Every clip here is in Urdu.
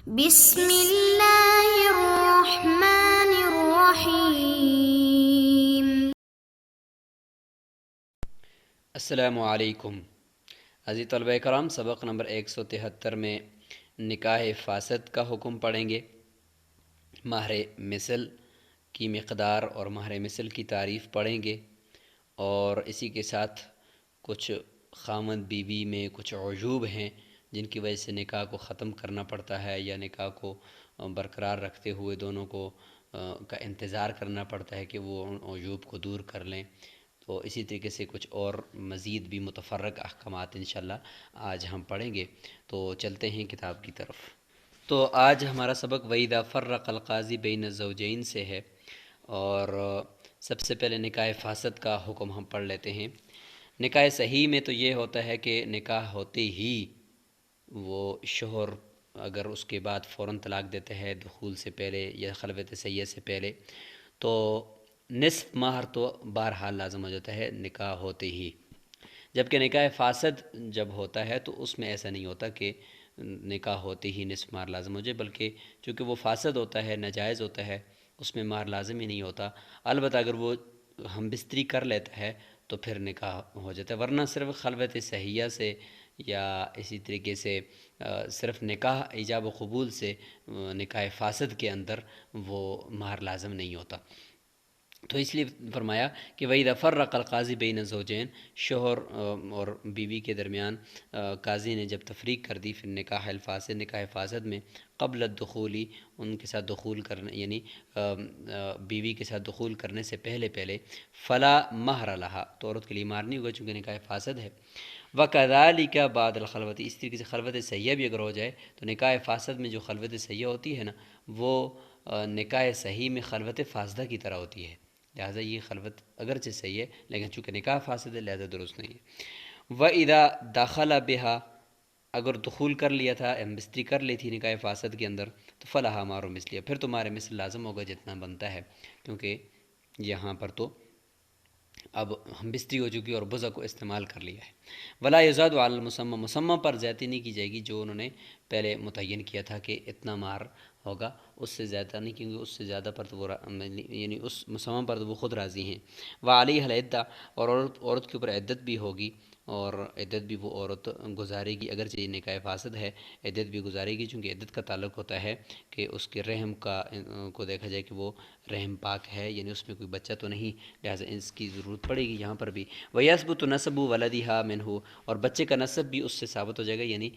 بسم اللہ الرحمن الرحیم۔ السلام علیکم عزیز طلبہ کرام، سبق نمبر 173 میں نکاح فاسد کا حکم پڑھیں گے، مہر مثل کی مقدار اور مہر مثل کی تعریف پڑھیں گے، اور اسی کے ساتھ کچھ خامند بیوی میں کچھ عیوب ہیں جن کی وجہ سے نکاح کو ختم کرنا پڑتا ہے یا نکاح کو برقرار رکھتے ہوئے دونوں کو کا انتظار کرنا پڑتا ہے کہ وہ ان عیوب کو دور کر لیں۔ تو اسی طریقے سے کچھ اور مزید بھی متفرق احکامات انشاءاللہ آج ہم پڑھیں گے۔ تو چلتے ہیں کتاب کی طرف۔ تو آج ہمارا سبق وَإِذَا فَرَّقَ الْقَاضِي بَيْنَ الزَّوْجَيْنِ سے ہے، اور سب سے پہلے نکاح فاسد کا حکم ہم پڑھ لیتے ہیں۔ نکاح صحیح میں تو یہ ہوتا ہے کہ نکاح ہوتے ہی وہ شوہر اگر اس کے بعد فوراً طلاق دیتا ہے دخول سے پہلے یا خلوت سیہ سے پہلے، تو نصف مہر تو بہرحال لازم ہو جاتا ہے نکاح ہوتے ہی۔ جبکہ نکاح فاسد جب ہوتا ہے تو اس میں ایسا نہیں ہوتا کہ نکاح ہوتے ہی نصف مہر لازم ہو جائے، بلکہ چونکہ وہ فاسد ہوتا ہے، ناجائز ہوتا ہے، اس میں مہر لازم ہی نہیں ہوتا۔ البتہ اگر وہ ہم بستری کر لیتا ہے تو پھر نکاح ہو جاتا ہے، ورنہ صرف خلوت صحیحہ سے یا اسی طریقے سے صرف نکاح ایجاب و قبول سے نکاح فاسد کے اندر وہ مہر لازم نہیں ہوتا۔ تو اس لیے فرمایا کہ وَإِذَا فَرَّقَ الْقَاضِي بَيْنَ الزَّوْجَيْنِ، شوہر اور بیوی کے درمیان قاضی نے جب تفریق کر دی پھر نکاح الفاسد، نکاح فاسد میں، قبل الدخولی، ان کے ساتھ دخول کرنے یعنی بیوی کے ساتھ دخول کرنے سے پہلے فلا مہر لہا، تو عورت کے لیے مہر نہیں ہوگا چونکہ نکاح فاسد ہے۔ وَكَذَلِكَ بَعْدَ الْخَلْوَةِ، اس طریقے سے خلوت صحیحہ بھی اگر ہو جائے تو نکاح فاسد میں جو خلوت صحیحہ ہوتی ہے نا، وہ نکاح صحیح میں خلوت فاسدہ کی طرح ہوتی ہے، لہٰذا یہ خلوت اگرچہ صحیح ہے لیکن چونکہ نکاح فاسد ہے لہٰذا درست نہیں ہے۔ وَإِذَا دَخَلَ بِهَا، اگر دخول کر لیا تھا، بستری کر لی تھی نکاح فاسد کے اندر، تو فَلَهَا مَهْرُ مِثْلِهَا، پھر تمہارے مثل لازم ہوگا جتنا بنتا ہے، کیونکہ یہاں پر تو اب ہم بستری ہو چکی اور بزہ کو استعمال کر لیا ہے۔ ولا یزاد علی المسمى، مسمى پر زیادتی نہیں کی جائے گی، جو انہوں نے پہلے متعین کیا تھا کہ اتنا مہر ہوگا، اس سے زیادہ نہیں، کیونکہ اس سے زیادہ پر تو وہ یعنی اس مسمى پر تو وہ خود راضی ہیں۔ وعلیہ العدہ، اور عورت کے اوپر عدت بھی ہوگی، اور عدت بھی وہ عورت گزارے گی، اگرچہ یہ نکاح فاسد ہے عدت بھی گزارے گی، چونکہ عدت کا تعلق ہوتا ہے کہ اس کے رحم کو دیکھا جائے کہ وہ رحم پاک ہے، یعنی اس میں کوئی بچہ تو نہیں، لہٰذا اس کی ضرورت پڑے گی یہاں پر بھی۔ وَيَثْبُتُ نَسَبُ وَلَدِهَا مِنْهُ، اور بچے کا نسب بھی اس سے ثابت ہو جائے گا، یعنی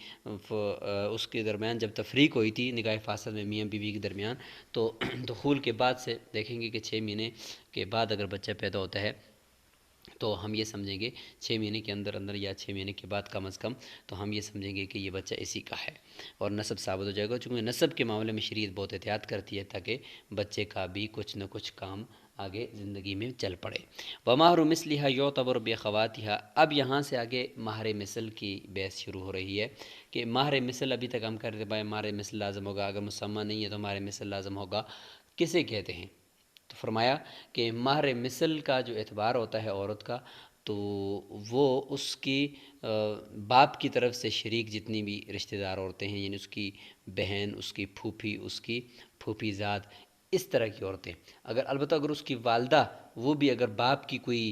اس کے درمیان جب تفریق ہوئی تھی نکاح فاسد میں میاں بیوی کے درمیان، تو دخول کے بعد سے دیکھیں گے کہ 6 مہینے کے بعد اگر بچہ پیدا ہوتا ہے تو ہم یہ سمجھیں گے 6 مہینے کے اندر یا 6 مہینے کے بعد کم از کم، تو ہم یہ سمجھیں گے کہ یہ بچہ اسی کا ہے اور نسب ثابت ہو جائے گا، چونکہ نسب کے معاملے میں شریعت بہت احتیاط کرتی ہے تاکہ بچے کا بھی کچھ نہ کچھ کام آگے زندگی میں چل پڑے۔ وَمَهْرُ مِثْلِهَا يُعْتَبَرُ بِأَخَوَاتِهَا، اب یہاں سے آگے مہر مثل کی بحث شروع ہو رہی ہے کہ مہر مثل ابھی تک ہم کر رہے بھائی مہر مثل لازم ہوگا، اگر مسمى نہیں ہے تو مہر مثل لازم ہوگا، کسے کہتے ہیں؟ تو فرمایا کہ مہر مثل کا جو اعتبار ہوتا ہے عورت کا، تو وہ اس کی باپ کی طرف سے شریک جتنی بھی رشتہ دار عورتیں ہیں، یعنی اس کی بہن، اس کی پھوپھی، اس کی پھوپھی زاد، اس طرح کی عورتیں، اگر البتہ اگر اس کی والدہ وہ بھی اگر باپ کی کوئی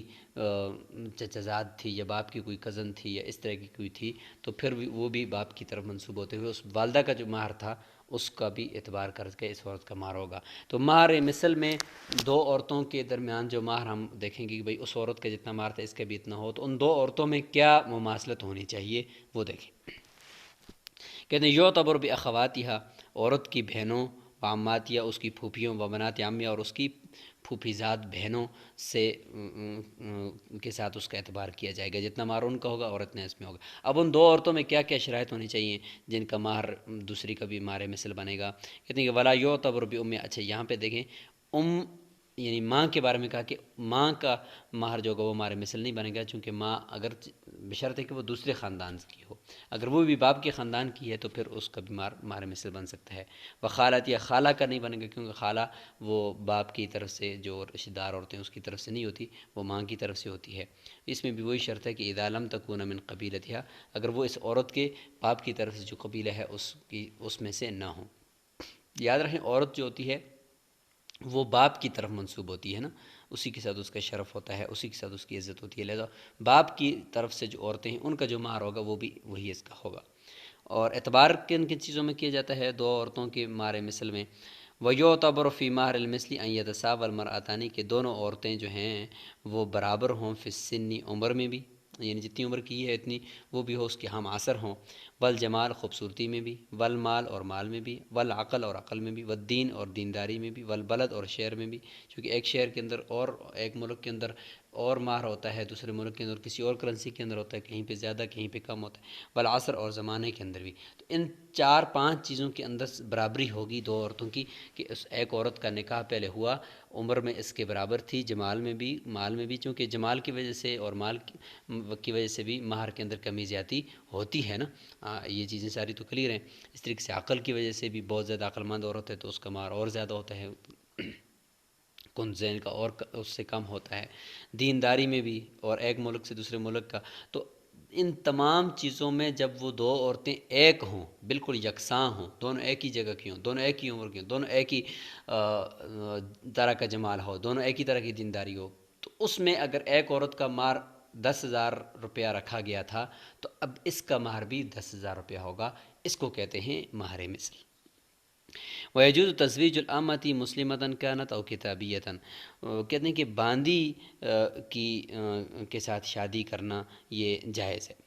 چچا زاد تھی یا باپ کی کوئی کزن تھی یا اس طرح کی کوئی تھی، تو پھر وہ بھی باپ کی طرف منسوب ہوتے ہوئے اس والدہ کا جو مہر تھا اس کا بھی اعتبار کر کے اس عورت کا مہر ہوگا۔ تو مہر مثل میں دو عورتوں کے درمیان جو مہر ہم دیکھیں گے کہ بھئی اس عورت کا جتنا مہر تھا اس کا بھی اتنا ہو، تو ان دو عورتوں میں کیا مماثلت ہونی چاہیے وہ دیکھیں۔ کہتے ہیں یعتبر باخواتها، عورت کی بہنوں، وعماتها، اس کی پھوپھیوں، وبنات عمیہ، اور اس کی پھوپھی زاد بہنوں سے کے ساتھ اس کا اعتبار کیا جائے گا، جتنا مہر ان کا ہوگا اور اتنا اس میں ہوگا۔ اب ان دو عورتوں میں کیا کیا شرائط ہونی چاہیے جن کا مہر دوسری کا بھی مہر مثل بنے گا؟ کہتے ہیں کہ ولا یعتبر بام، اچھا یہاں پہ دیکھیں یعنی ماں کے بارے میں کہا کہ ماں کا مہر جو ہوگا وہ مہر مثل نہیں بنے گا، چونکہ ماں اگر بشرط ہے کہ وہ دوسرے خاندان کی ہو، اگر وہ بھی باپ کے خاندان کی ہے تو پھر اس کا بھی مہر مثل بن سکتا ہے۔ وخالت، یا خالہ کا نہیں بنے گا، کیونکہ خالہ وہ باپ کی طرف سے جو رشتہ دار عورتیں اس کی طرف سے نہیں ہوتی، وہ ماں کی طرف سے ہوتی ہے۔ اس میں بھی وہی شرط ہے کہ اذا لم تکون من قبیلتها، اگر وہ اس عورت کے باپ کی طرف سے جو قبیلہ ہے اس میں سے نہ ہوں۔ یاد رکھیں عورت جو ہوتی ہے وہ باپ کی طرف منسوب ہوتی ہے نا، اسی کے ساتھ اس کا شرف ہوتا ہے، اسی کے ساتھ اس کی عزت ہوتی ہے، لہذا باپ کی طرف سے جو عورتیں ہیں ان کا جو مہر ہوگا وہ بھی وہی اس کا ہوگا۔ اور اعتبار کن کن چیزوں میں کیا جاتا ہے دو عورتوں کے مہر مثل میں؟ وَيُعْتَبَرُ فِي مَهْرِ الْمِثْلِ أَنْ يَتَسَاوَى الْمَرْأَتَانِ کہ دونوں عورتیں جو ہیں وہ برابر ہوں، فی السن عمر میں بھی، یعنی جتنی عمر کی ہے اتنی وہ بھی ہو، اس کے ہم عصر ہوں، والجمال خوبصورتی میں بھی، والمال اور مال میں بھی، والعقل اور عقل میں بھی، والدین اور دینداری میں بھی، والبلد اور شہر میں بھی، چونکہ ایک شہر کے اندر اور ایک ملک کے اندر اور مہر ہوتا ہے، دوسرے ملک کے اندر کسی اور کرنسی کے اندر ہوتا ہے، کہیں پہ زیادہ کہیں پہ کم ہوتا ہے، والعصر اور زمانے کے اندر بھی۔ تو ان چار پانچ چیزوں کے اندر برابری ہوگی دو عورتوں کی، کہ اس ایک عورت کا نکاح پہلے ہوا عمر میں اس کے برابر تھی، جمال میں بھی مال میں بھی، چونکہ جمال کی وجہ سے اور مال کی وجہ سے بھی مہر کے اندر کمی زیادتی ہوتی ہے نا، یہ چیزیں ساری تو کلیئر ہیں۔ اس طریقے سے عقل کی وجہ سے بھی بہت زیادہ عقل مند عورت ہے تو اس کا مہر اور زیادہ ہوتا ہے، کنزین کا اور اس سے کم ہوتا ہے، دینداری میں بھی، اور ایک ملک سے دوسرے ملک کا۔ تو ان تمام چیزوں میں جب وہ دو عورتیں ایک ہوں، بالکل یکساں ہوں، دونوں ایک ہی جگہ کی ہوں، دونوں ایک ہی عمر کی ہوں، دونوں ایک ہی طرح کا جمال ہو، دونوں ایک ہی طرح کی دینداری ہو، تو اس میں اگر ایک عورت کا مہر 10,000 روپیہ رکھا گیا تھا تو اب اس کا مہر بھی 10,000 روپیہ ہوگا، اس کو کہتے ہیں مہر مثل۔ وَيَجُوزُ تَزْوِيجُ الْأَمَّةِ مُسْلِمَةً كَانَتْ أَوْ كِتَابِيَّةً، کہتے ہیں کہ باندی کے ساتھ شادی کرنا یہ جائز ہے۔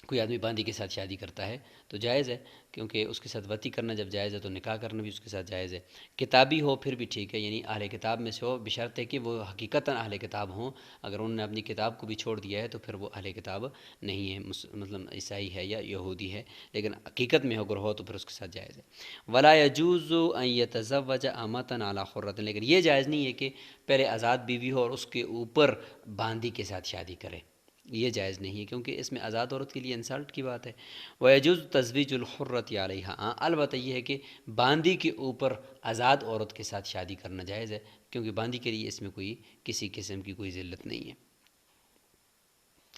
کوئی آدمی باندی کے ساتھ شادی کرتا ہے تو جائز ہے، کیونکہ اس کے ساتھ وطی کرنا جب جائز ہے تو نکاح کرنا بھی اس کے ساتھ جائز ہے۔ کتابی ہو پھر بھی ٹھیک ہے، یعنی اہل کتاب میں سے ہو، بشرط ہے کہ وہ حقیقتاً اہل کتاب ہوں، اگر انہوں نے اپنی کتاب کو بھی چھوڑ دیا ہے تو پھر وہ اہل کتاب نہیں ہے، مطلب عیسائی ہے یا یہودی ہے، لیکن حقیقت میں اگر ہو تو پھر اس کے ساتھ جائز ہے۔ ولا يجوز ان يتزوج امة على حرة، لیکن یہ جائز نہیں ہے کہ پہلے آزاد بیوی ہو اور اس کے اوپر باندی کے ساتھ شادی کرے، یہ جائز نہیں ہے، کیونکہ اس میں آزاد عورت کے لیے انسلٹ کی بات ہے۔ وَيَجُوزُ تَزْوِيجُ الْحُرَّةِ عَلَيْهَا، ہاں البتہ یہ ہے کہ باندی کے اوپر آزاد عورت کے ساتھ شادی کرنا جائز ہے، کیونکہ باندی کے لیے اس میں کوئی کسی قسم کی کوئی ذلت نہیں ہے۔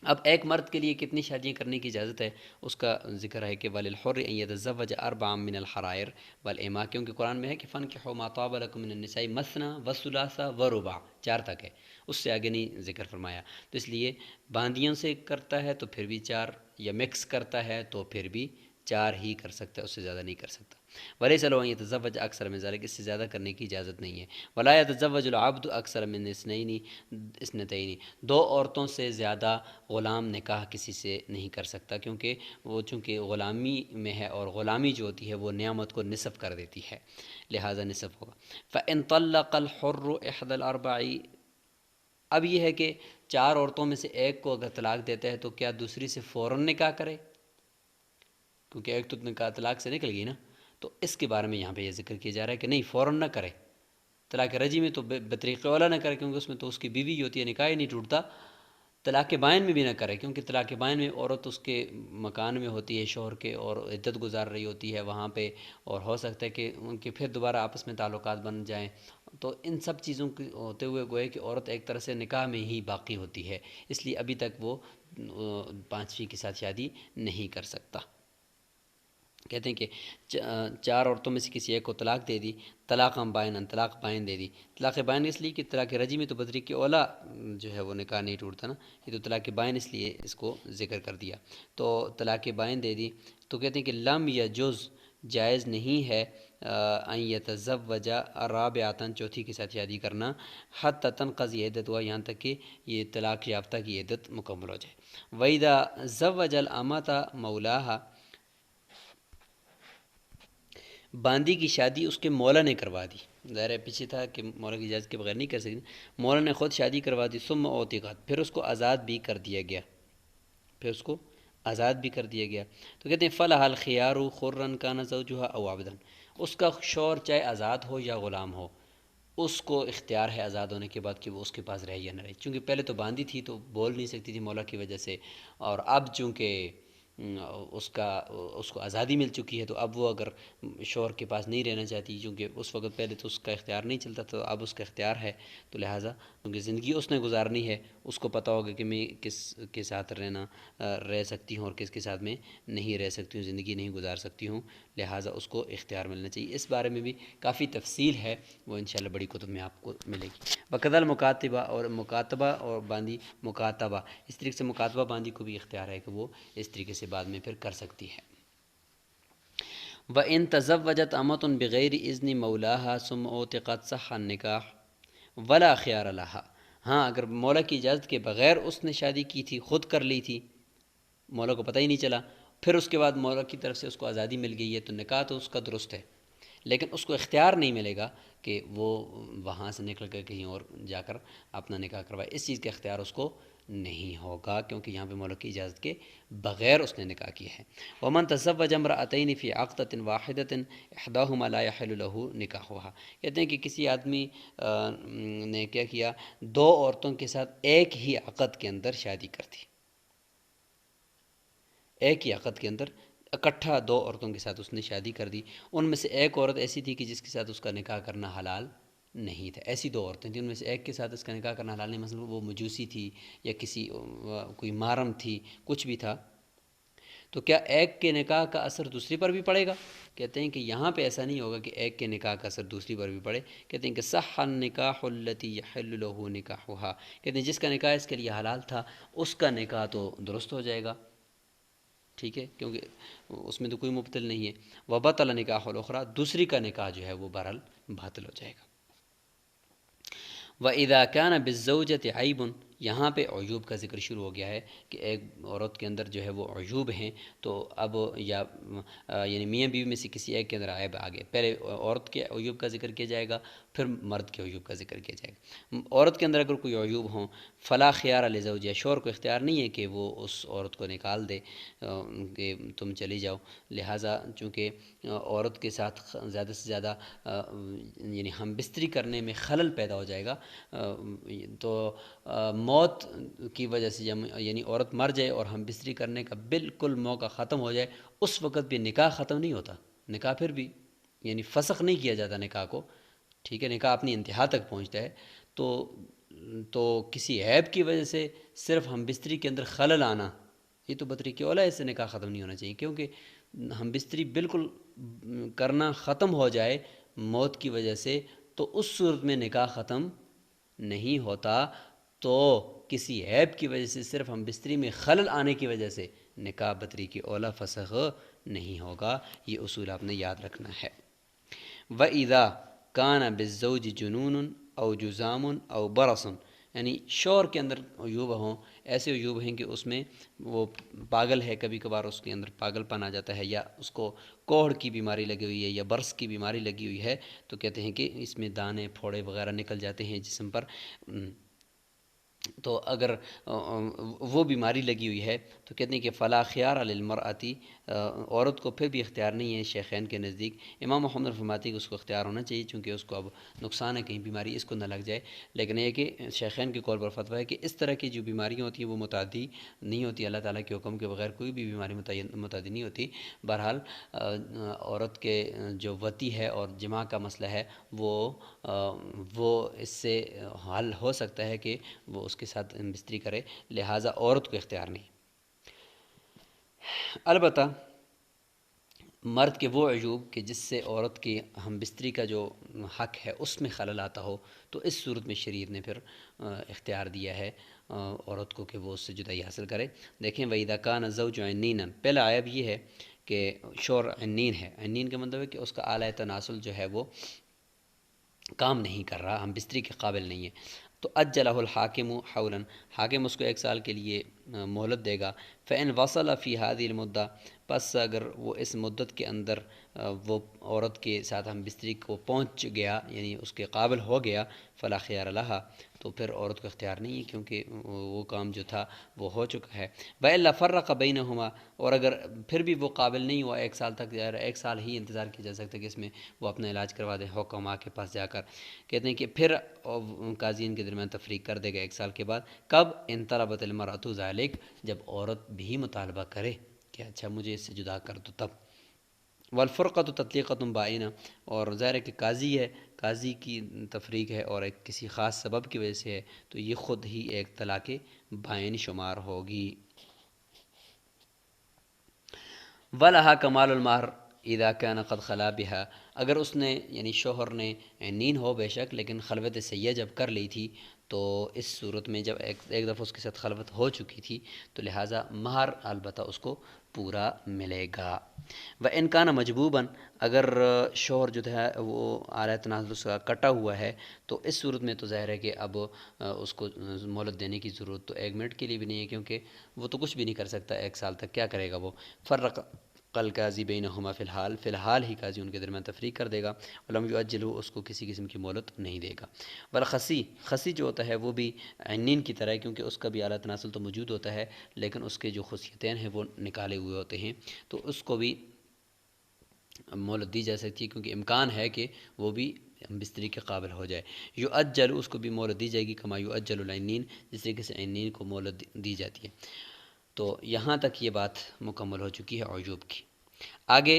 اب ایک مرد کے لیے کتنی شادیاں کرنے کی اجازت ہے اس کا ذکر ہے کہ وَلِلْحُرِّ أَن يَتَزَوَّجَ أَرْبَعًا مِنَ الْحَرَائِرِ وَالْإِمَاءِ، کیونکہ قرآن میں ہے کہ فَانكِحُوا مَا طَابَ لَكُم مِنَ النِّسَاءِ مَثْنَىٰ وَثُلَاثَ وَرُبَاع، 4 تک ہے، اس سے آگے نہیں ذکر فرمایا، تو اس لیے باندیوں سے کرتا ہے تو پھر بھی 4، یا مکس کرتا ہے تو پھر بھی 4 ہی کر سکتا ہے، اس سے زیادہ نہیں کر سکتا۔ وَلَيْسَ لَهُ أَن يَتَزَوَّجَ أَكْثَرَ مِن ذَلِكَ، اس سے زیادہ کرنے کی اجازت نہیں ہے۔ وَلَا يَتَزَوَّجُ الْعَبْدُ أَكْثَرَ مِنْ اثْنَتَيْنِ، 2 عورتوں سے زیادہ غلام نکاح کسی سے نہیں کر سکتا، کیونکہ وہ چونکہ غلامی میں ہے اور غلامی جو ہوتی ہے وہ نعمت کو نصف کر دیتی ہے، لہٰذا نصف ہوگا۔ فَإِن طَلَّقَ الْحُرُّ إِحْدَى الْأَرْبَعِ، اب یہ ہے کہ 4 عورتوں میں سے ایک کو اگر طلاق دیتا ہے تو کیا دوسری سے فوراً نکاح کرے، کیونکہ ایک تو نکاح طلاق سے نکل گئی نا، تو اس کے بارے میں یہاں پہ یہ ذکر کیا جا رہا ہے کہ نہیں فوراً نہ کرے۔ طلاق رجعی میں تو بطریق اولیٰ نہ کرے، کیونکہ اس میں تو اس کی بیوی ہوتی ہے، نکاح ہی نہیں ٹوٹتا۔ طلاق بائن میں بھی نہ کرے، کیونکہ طلاق بائن میں عورت اس کے مکان میں ہوتی ہے شوہر کے اور عدت گزار رہی ہوتی ہے وہاں پہ، اور ہو سکتا ہے کہ ان کے پھر دوبارہ آپس میں تعلقات بن جائیں، تو ان سب چیزوں کے ہوتے ہوئے گوئے کہ عورت ایک طرح سے نکاح میں ہی باقی ہوتی ہے، اس لیے ابھی تک وہ 5ویں کے ساتھ شادی نہیں کر سکتا۔ کہتے ہیں کہ 4 عورتوں میں سے کسی ایک کو طلاق دے دی، طلاق بائن، طلاق بائن دے دی۔ طلاق بائن اس لیے کہ طلاق رجعی میں تو بطریق اولیٰ جو ہے وہ نکاح نہیں ٹوٹتا نا، یہ تو طلاق بائن اس لیے اس کو ذکر کر دیا، تو طلاق بائن دے دی، تو کہتے ہیں کہ لم یجوز، جائز نہیں ہے ان یتزوج رابعۃ، چوتھی کے ساتھ شادی کرنا، حتی تنقضی عدت ہوا، یہاں تک کہ یہ طلاق یافتہ کی عدت مکمل ہو جائے۔ وَإِذَا زَوَّجَ الْأَمَةَ مَوْلَاهَا، باندی کی شادی اس کے مولا نے کروا دی، ظاہر ہے پیچھے تھا کہ مولا کی اجازت کے بغیر نہیں کر سکتی، مولا نے خود شادی کروا دی، ثم اعتقت، پھر اس کو آزاد بھی کر دیا گیا، پھر اس کو آزاد بھی کر دیا گیا، تو کہتے ہیں فَلَهَا الْخِيَارُ حُرًّا كَانَ زَوْجُهَا أَوْ عَبْدًا، اس کا شوہر چاہے آزاد ہو یا غلام ہو، اس کو اختیار ہے آزاد ہونے کے بعد کہ وہ اس کے پاس رہے یا نہ رہے، چونکہ پہلے تو باندھی تھی تو بول نہیں سکتی تھی مولا کی وجہ سے، اور اب چونکہ اس کو آزادی مل چکی ہے تو اب وہ اگر شوہر کے پاس نہیں رہنا چاہتی، چونکہ اس وقت پہلے تو اس کا اختیار نہیں چلتا، تو اب اس کا اختیار ہے، تو لہٰذا کیونکہ زندگی اس نے گزارنی ہے، اس کو پتہ ہوگا کہ میں کس کے ساتھ رہ سکتی ہوں اور کس کے ساتھ میں نہیں رہ سکتی ہوں، زندگی نہیں گزار سکتی ہوں، لہٰذا اس کو اختیار ملنا چاہیے۔ اس بارے میں بھی کافی تفصیل ہے، وہ انشاءاللہ بڑی کتب میں آپ کو ملے گی۔ بقدر مکاتبہ اور مکاتبہ اور باندی مکاتبہ، اس طریقے سے مکاتبہ باندی کو بھی اختیار ہے کہ وہ اس طریقے سے بعد میں پھر کر سکتی ہے۔ وَإِن تَزَوَّجَتْ أَمَةٌ بِغَيْرِ إِذْنِ مَوْلَاهَا ثُمَّ أُعْتِقَتْ صَحَّ النِّكَاحُ وَلَا خِيَارَ لَهَا۔ ہاں اگر مولا کی اجازت کے بغیر اس نے شادی کی تھی، خود کر لی تھی، مولا کو پتہ ہی نہیں چلا، پھر اس کے بعد مولا کی طرف سے اس کو آزادی مل گئی ہے، تو نکاح تو اس کا درست ہے، لیکن اس کو اختیار نہیں ملے گا کہ وہ وہاں سے نکل کر کہیں اور جا کر اپنا نکاح کروائے۔ اس چیز کا اختیار اس کو نہیں ہوگا، کیونکہ یہاں پہ مولا کی اجازت کے بغیر اس نے نکاح کیا ہے۔ ومن تزوج امرأتین فی عقدۃ واحدۃ احداہما لا یحل لہ نکاحها، کہتے ہیں کہ کسی آدمی نے کیا کیا، دو عورتوں کے ساتھ ایک ہی عقد کے اندر شادی کر دی، ایک ہی عقد کے اندر اکٹھا دو عورتوں کے ساتھ اس نے شادی کر دی، ان میں سے ایک عورت ایسی تھی کہ جس کے ساتھ اس کا نکاح کرنا حلال نہیں تھا، ایسی دو عورتیں تھیں، ان میں سے ایک کے ساتھ اس کا نکاح کرنا حلال نہیں، مثلا وہ مجوسی تھی یا کسی کوئی مارم تھی، کچھ بھی تھا، تو کیا ایک کے نکاح کا اثر دوسری پر بھی پڑے گا؟ کہتے ہیں کہ یہاں پہ ایسا نہیں ہوگا کہ ایک کے نکاح کا اثر دوسری پر بھی پڑے، کہتے ہیں کہ صح النکاح التی یحل له نکاحها، کہتے ہیں جس کا نکاح اس کے لیے حلال تھا اس کا نکاح تو درست ہو جائے گا، ٹھیک ہے، کیونکہ اس میں تو کوئی مبطل نہیں ہے۔ وبطل نکاح الاخری، دوسری کا نکاح جو ہے وہ بہرحال باطل ہو جائے گا۔ وَإِذَا كَانَ بِالزَّوْجَةِ عَيْبٌ، یہاں پہ عیوب کا ذکر شروع ہو گیا ہے کہ ایک عورت کے اندر جو ہے وہ عیوب ہیں، تو اب یا یعنی میاں بیوی میں سے کسی ایک کے اندر عیب آ گئے، پہلے عورت کے عیوب کا ذکر کیا جائے گا، پھر مرد کے عیوب کا ذکر کیا جائے گا۔ عورت کے اندر اگر کوئی عیوب ہوں، فلا خیار لزوجہا، شوہر کو اختیار نہیں ہے کہ وہ اس عورت کو نکال دے کہ تم چلی جاؤ، لہٰذا چونکہ عورت کے ساتھ زیادہ سے زیادہ یعنی ہم بستری کرنے میں خلل پیدا ہو جائے گا، تو موت کی وجہ سے یعنی عورت مر جائے اور ہم بستری کرنے کا بالکل موقع ختم ہو جائے، اس وقت بھی نکاح ختم نہیں ہوتا، نکاح پھر بھی یعنی فسخ نہیں کیا جاتا نکاح کو، ٹھیک ہے، نکاح اپنی انتہا تک پہنچتا ہے، تو کسی عیب کی وجہ سے صرف ہم بستری کے اندر خلل آنا، یہ تو بطریق اولا ہے، اس سے نکاح ختم نہیں ہونا چاہیے، کیونکہ ہم بستری بالکل کرنا ختم ہو جائے موت کی وجہ سے تو اس صورت میں نکاح ختم نہیں ہوتا، تو کسی عیب کی وجہ سے صرف ہم بستری میں خلل آنے کی وجہ سے نکاح بطریق اولا فسخ نہیں ہوگا، یہ اصول آپ نے یاد رکھنا ہے۔ وَإِذَا كَانَ بِالزَّوْجِ جُنُونٌ أَوْ جُذَامٌ أَوْ بَرَصٌ، یعنی شوہر کے اندر عیوب ہوں، ایسے عیوب ہیں کہ اس میں وہ پاگل ہے، کبھی کبھار اس کے اندر پاگل پن آ جاتا ہے، یا اس کو کوڑھ کی بیماری لگی ہوئی ہے یا برس کی بیماری لگی ہوئی ہے، تو کہتے ہیں کہ اس میں دانے پھوڑے وغیرہ نکل جاتے ہیں جسم پر، تو اگر وہ بیماری لگی ہوئی ہے تو کہتے ہیں کہ فلا خیار للمرأتی، عورت کو پھر بھی اختیار نہیں ہے شیخین کے نزدیک، امام محمد فرماتی کہ اس کو اختیار ہونا چاہیے، چونکہ اس کو اب نقصان ہے، کہیں بیماری اس کو نہ لگ جائے، لیکن یہ کہ شیخین کے قول پر فتویٰ ہے کہ اس طرح کی جو بیماریاں ہوتی ہیں وہ متعدی نہیں ہوتی، اللہ تعالیٰ کے حکم کے بغیر کوئی بھی بیماری متعدی نہیں ہوتی۔ بہرحال عورت کے جو وطی ہے اور جماع کا مسئلہ ہے وہ اس سے حل ہو سکتا ہے کہ وہ اس کے ساتھ بستری کرے، لہٰذا عورت کو اختیار نہیں۔ البتہ مرد کے وہ عیوب کہ جس سے عورت کی ہم بستری کا جو حق ہے اس میں خلل آتا ہو، تو اس صورت میں شریعت نے پھر اختیار دیا ہے عورت کو کہ وہ اس سے جدائی حاصل کرے۔ دیکھیں وَإِذَا كَانَ الزَّوْجُ عِنِّينًا، پہلا عیب یہ ہے کہ شوہر عنین ہے، عنین کا مطلب ہے کہ اس کا آلہ تناسل جو ہے وہ کام نہیں کر رہا، ہم بستری کے قابل نہیں ہے، تو اجلہ الحاکم حولا، حاکم اس کو 1 سال کے لیے مہلت دے گا، فإن وصل فی هذه المدہ، پس اگر وہ اس مدت کے اندر وہ عورت کے ساتھ ہم بستری کو پہنچ گیا، یعنی اس کے قابل ہو گیا، فلا خیار لہا، تو پھر عورت کو اختیار نہیں ہے، کیونکہ وہ کام جو تھا وہ ہو چکا ہے۔ وإلا فرق بینہما، اور اگر پھر بھی وہ قابل نہیں ہوا 1 سال تک، 1 سال ہی انتظار کیا جا سکتا ہے کہ اس میں وہ اپنا علاج کروا دے حکماء کے پاس جا کر، کہتے ہیں کہ پھر قاضین کے درمیان تفریق کر دے گا 1 سال کے بعد، کب؟ ان طلبت المرأة ذلک، جب عورت بھی مطالبہ کرے کہ اچھا مجھے اس سے جدا کر دو تب۔ والفرقۃ تطلیقۃ بائنہ، اور ظاہر ہے کہ قاضی ہے، قاضی کی تفریق ہے اور ایک کسی خاص سبب کی وجہ سے ہے، تو یہ خود ہی ایک طلاق بائن شمار ہوگی۔ ولہا کمال المہر، اذا کان قد خلا بہا، اگر اس نے یعنی شوہر نے نین ہو بے شک لیکن خلوت سیہ جب کر لی تھی، تو اس صورت میں جب ایک دفعہ اس کے ساتھ خلوت ہو چکی تھی تو لہٰذا مہر البتہ اس کو پورا ملے گا۔ وَإِنْ كَانَ مجبوباً، اگر شوہر جو ہے وہ اعلیٰ تناسل اس کا کٹا ہوا ہے تو اس صورت میں تو ظاہر ہے کہ اب اس کو مہلت دینے کی ضرورت تو 1 منٹ کے لیے بھی نہیں ہے، کیونکہ وہ تو کچھ بھی نہیں کر سکتا 1 سال تک، کیا کرے گا وہ۔ فرق القاضی بینہما فی الحال ہی قاضی ان کے درمیان تفریق کر دے گا، ولم یعجلہ، اس کو کسی قسم کی مہلت نہیں دے گا۔ خسی جو ہوتا ہے وہ بھی عنین کی طرح ہے، کیونکہ اس کا بھی اعلیٰ تناسل تو موجود ہوتا ہے لیکن اس کے جو خصیتین ہیں وہ نکالے ہوئے ہوتے ہیں، تو اس کو بھی مہلت دی جا سکتی ہے، کیونکہ امکان ہے کہ وہ بھی بستری کے قابل ہو جائے۔ یعجل، اس کو بھی مہلت دی جائے گی، کما یعجل العنین، جس طریقے سے عنین کو مہلت دی جاتی ہے۔ تو یہاں تک یہ بات مکمل ہو چکی ہے عیوب کی۔ آگے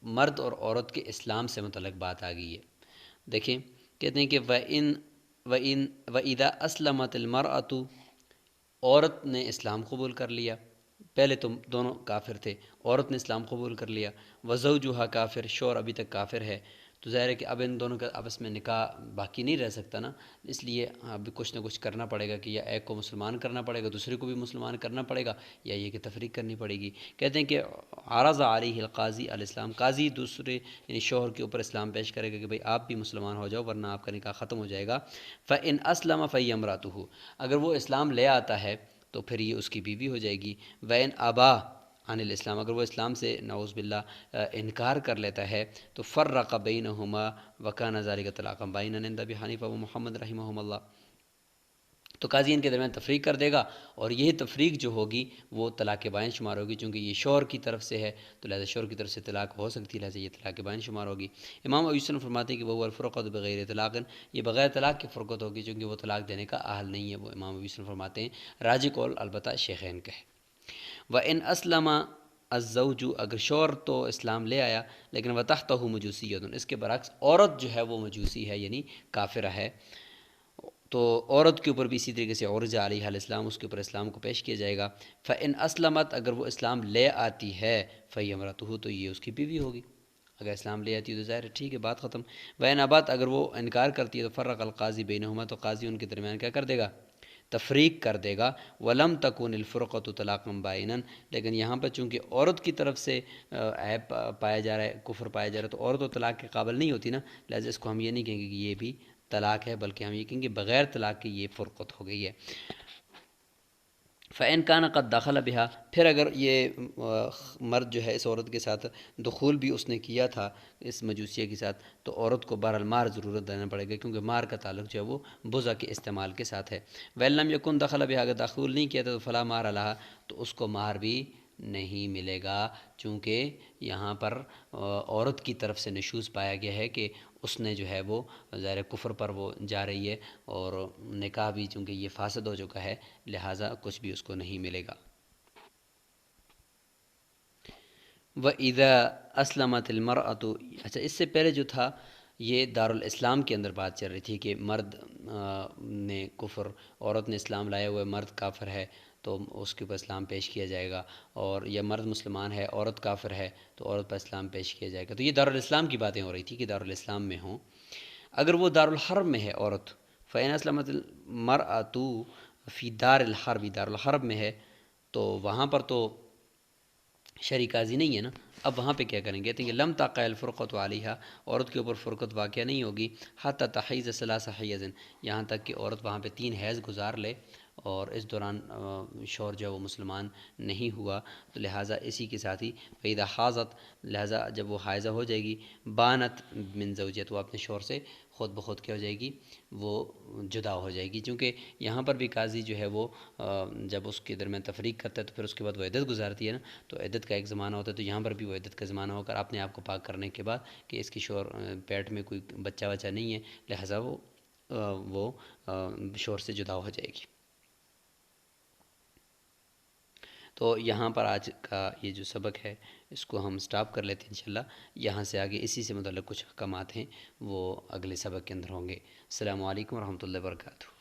مرد اور عورت کے اسلام سے متعلق بات آ گئی ہے۔ دیکھیں کہتے ہیں کہ وَإِذَا أَسْلَمَتِ الْمَرْأَةُ، عورت نے اسلام قبول کر لیا، پہلے تو دونوں کافر تھے، عورت نے اسلام قبول کر لیا، وزوجہا کافر، شوہر ابھی تک کافر ہے، تو ظاہر ہے کہ اب ان دونوں کا آپس میں نکاح باقی نہیں رہ سکتا نا، اس لیے اب کچھ نہ کچھ کرنا پڑے گا کہ یا ایک کو مسلمان کرنا پڑے گا، دوسرے کو بھی مسلمان کرنا پڑے گا، یا یہ کہ تفریق کرنی پڑے گی۔ کہتے ہیں کہ عرض علیہ القاضی الاسلام، قاضی دوسرے یعنی شوہر کے اوپر اسلام پیش کرے گا کہ بھئی آپ بھی مسلمان ہو جاؤ ورنہ آپ کا نکاح ختم ہو جائے گا۔ فَإِنْ أَسْلَمَ فَهِيَ امْرَأَتُهُ، اگر وہ اسلام لے آتا ہے تو پھر یہ اس کی بیوی ہو جائے گی۔ وَإِنْ أَبَى عن الاسلام، اگر وہ اسلام سے نعوذ باللہ انکار کر لیتا ہے تو فرق بینہما وکان ذلک طلاقا بائینا عند ابی حنیفہ و محمد رحمہم اللہ، تو قاضی ان کے درمیان تفریق کر دے گا، اور یہی تفریق جو ہوگی وہ طلاق بائن شمار ہوگی، چونکہ یہ شوہر کی طرف سے ہے تو لہذا شوہر کی طرف سے طلاق ہو سکتی ہے، لہذا یہ طلاق بائن شمار ہوگی۔ امام ابو یوسف فرماتے ہیں کہ وہ الفرقۃ بغیر طلاق، یہ بغیر طلاق کی فرقت ہوگی، چونکہ وہ طلاق دینے کا اہل نہیں ہے، وہ امام ابو یوسف فرماتے ہیں۔ راجح قول البتہ شیخین کا ہے۔ وَإِنْ أَسْلَمَ الزوج، اگر شوہر تو اسلام لے آیا لیکن وَتَحْتَهُ مجوسیۃ، اس کے برعکس عورت جو ہے وہ مجوسی ہے یعنی کافرہ ہے، تو عورت کے اوپر بھی اسی طریقے سے عرض علیہ الاسلام، اس کے اوپر اسلام کو پیش کیا جائے گا۔ فَإِنْ أَسْلَمَتْ، اگر وہ اسلام لے آتی ہے، فَهِيَ امْرَأَتُهُ، تو یہ اس کی بیوی ہوگی، اگر اسلام لے آتی ہے تو ظاہر ہے ٹھیک ہے، بات ختم۔ وَإِنْ أَبَتْ، اگر وہ انکار کرتی ہے تو فرق القاضی بینہما، تو قاضی ان کے درمیان کیا کر دے گا؟ تفریق کر دے گا۔ وَلَمْ تَكُنِ الْفُرْقَةُ طَلَاقًا بَائِنًا، لیکن یہاں پر چونکہ عورت کی طرف سے عیب پایا جا رہا ہے، کفر پایا جا رہا ہے، تو عورت تو طلاق کے قابل نہیں ہوتی نا، لہٰذا اس کو ہم یہ نہیں کہیں گے کہ یہ بھی طلاق ہے، بلکہ ہم یہ کہیں گے بغیر طلاق کے یہ فرقت ہو گئی ہے۔ فَإِنْ كَانَ قَدْ دَخَلَ بِهَا، پھر اگر یہ مرد جو ہے اس عورت کے ساتھ دخول بھی اس نے کیا تھا اس مجوسیہ کے ساتھ، تو عورت کو بہرحال مہر ضرورت دینا پڑے گا، کیونکہ مہر کا تعلق جو ہے وہ بزہ کے استعمال کے ساتھ ہے۔ وَإِنْ لَمْ يَكُنْ دَخَلَ بِهَا، اگر دخول نہیں کیا تھا تو فَلَا مَهْرَ لَهَا، تو اس کو مہر بھی نہیں ملے گا، چونکہ یہاں پر عورت کی طرف سے نشوز پایا گیا ہے کہ اس نے جو ہے وہ ظاہر کفر پر وہ جا رہی ہے، اور نکاح بھی چونکہ یہ فاسد ہو چکا ہے، لہٰذا کچھ بھی اس کو نہیں ملے گا۔ وَإِذَا أَسْلَمَتِ الْمَرْأَةُ، اچھا اس سے پہلے جو تھا یہ دارالاسلام کے اندر بات چل رہی تھی کہ مرد نے کفر، عورت نے اسلام لایا ہوا ہے، مرد کافر ہے تو اس کے اوپر اسلام پیش کیا جائے گا، اور یا مرد مسلمان ہے عورت کافر ہے تو عورت پر اسلام پیش کیا جائے گا، تو یہ دارالاسلام کی باتیں ہو رہی تھی کہ دارالاسلام میں ہوں۔ اگر وہ دارالحرب میں ہے عورت، فَإِنْ أَسْلَمَتِ الْمَرْأَةُ فِي دَارِ الْحَرْبِ، دارالحرب میں ہے تو وہاں پر تو شرعی قاضی نہیں ہے نا، اب وہاں پہ کیا کریں گے؟ کہتے ہیں کہ لم تقع الفرقۃ علیہا، عورت کے اوپر فرقت واقع نہیں ہوگی، حتی تحیض ثلاث حیض، یہاں تک کہ عورت وہاں پہ 3 حیض گزار لے، اور اس دوران شوہر جو ہے وہ مسلمان نہیں ہوا، تو لہٰذا اسی کے ساتھ ہی فَإِذَا حَاضَتْ، لہٰذا جب وہ حائضہ ہو جائے گی، بانت من زوجها، تو وہ اپنے شوہر سے خود بخود کیا ہو جائے گی؟ وہ جدا ہو جائے گی، چونکہ یہاں پر بھی قاضی جو ہے وہ جب اس کے درمیان تفریق کرتا ہے تو پھر اس کے بعد وہ عدت گزارتی ہے نا، تو عدت کا ایک زمانہ ہوتا ہے، تو یہاں پر بھی وہ عدت کا زمانہ ہو کر اپنے آپ کو پاک کرنے کے بعد کہ اس کی شوہر پیٹ میں کوئی بچہ وچہ نہیں ہے، لہٰذا وہ شوہر سے جدا ہو جائے گی۔ تو یہاں پر آج کا یہ جو سبق ہے اس کو ہم سٹاپ کر لیتے ہیں انشاءاللہ، یہاں سے آگے اسی سے متعلق کچھ احکامات ہیں وہ اگلے سبق کے اندر ہوں گے۔ السلام علیکم ورحمۃ اللہ وبرکاتہ۔